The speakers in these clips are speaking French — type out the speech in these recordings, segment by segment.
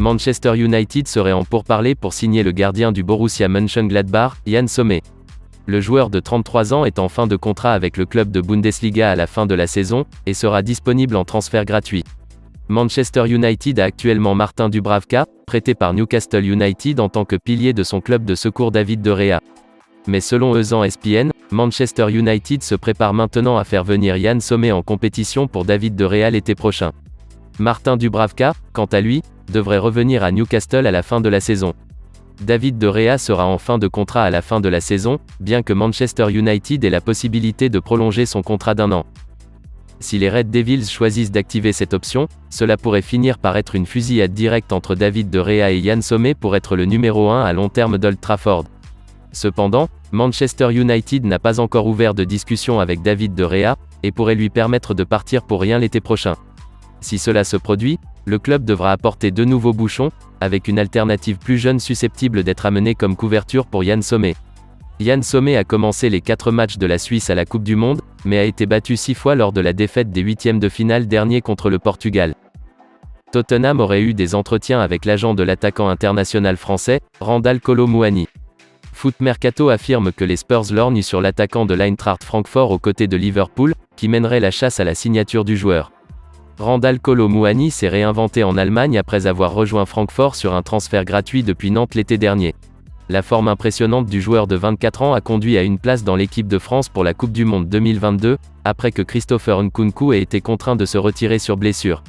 Manchester United serait en pourparlers pour signer le gardien du Borussia Mönchengladbach, Yann Sommer. Le joueur de 33 ans est en fin de contrat avec le club de Bundesliga à la fin de la saison, et sera disponible en transfert gratuit. Manchester United a actuellement Martin Dubravka, prêté par Newcastle United en tant que pilier de son club de secours David de Gea. Mais selon ESPN, Manchester United se prépare maintenant à faire venir Yann Sommer en compétition pour David de Gea l'été prochain. Martin Dubravka, quant à lui, devrait revenir à Newcastle à la fin de la saison. David de Gea sera en fin de contrat à la fin de la saison, bien que Manchester United ait la possibilité de prolonger son contrat d'1 an. Si les Red Devils choisissent d'activer cette option, cela pourrait finir par être une fusillade directe entre David de Gea et Yann Sommer pour être le numéro 1 à long terme d'Old Trafford. Cependant, Manchester United n'a pas encore ouvert de discussion avec David de Gea, et pourrait lui permettre de partir pour rien l'été prochain. Si cela se produit, le club devra apporter 2 nouveaux bouchons, avec une alternative plus jeune susceptible d'être amenée comme couverture pour Yann Sommer. Yann Sommer a commencé les 4 matchs de la Suisse à la Coupe du Monde, mais a été battu 6 fois lors de la défaite des 8e de finale dernier contre le Portugal. Tottenham aurait eu des entretiens avec l'agent de l'attaquant international français, Randal Kolo Muani. Foot Mercato affirme que les Spurs lorgnent sur l'attaquant de l'Eintracht Francfort aux côtés de Liverpool, qui mènerait la chasse à la signature du joueur. Randal Kolo Muani s'est réinventé en Allemagne après avoir rejoint Francfort sur un transfert gratuit depuis Nantes l'été dernier. La forme impressionnante du joueur de 24 ans a conduit à une place dans l'équipe de France pour la Coupe du Monde 2022, après que Christopher Nkunku ait été contraint de se retirer sur blessure.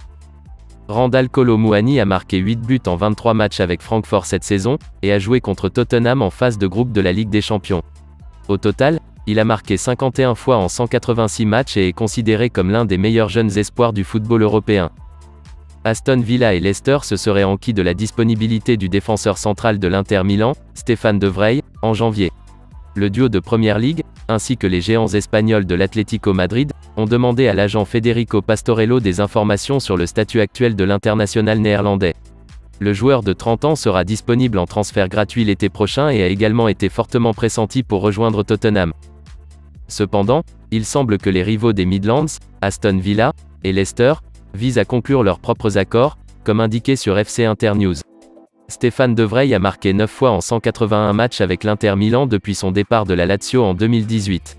Randal Kolo Muani a marqué 8 buts en 23 matchs avec Francfort cette saison, et a joué contre Tottenham en phase de groupe de la Ligue des Champions. Au total, il a marqué 51 fois en 186 matchs et est considéré comme l'un des meilleurs jeunes espoirs du football européen. Aston Villa et Leicester se seraient enquis de la disponibilité du défenseur central de l'Inter Milan, Stéphane de Vrij, en janvier. Le duo de Premier League, ainsi que les géants espagnols de l'Atlético Madrid, ont demandé à l'agent Federico Pastorello des informations sur le statut actuel de l'international néerlandais. Le joueur de 30 ans sera disponible en transfert gratuit l'été prochain et a également été fortement pressenti pour rejoindre Tottenham. Cependant, il semble que les rivaux des Midlands, Aston Villa et Leicester, visent à conclure leurs propres accords, comme indiqué sur FC Internews. Stéphane de Vrij a marqué 9 fois en 181 matchs avec l'Inter Milan depuis son départ de la Lazio en 2018.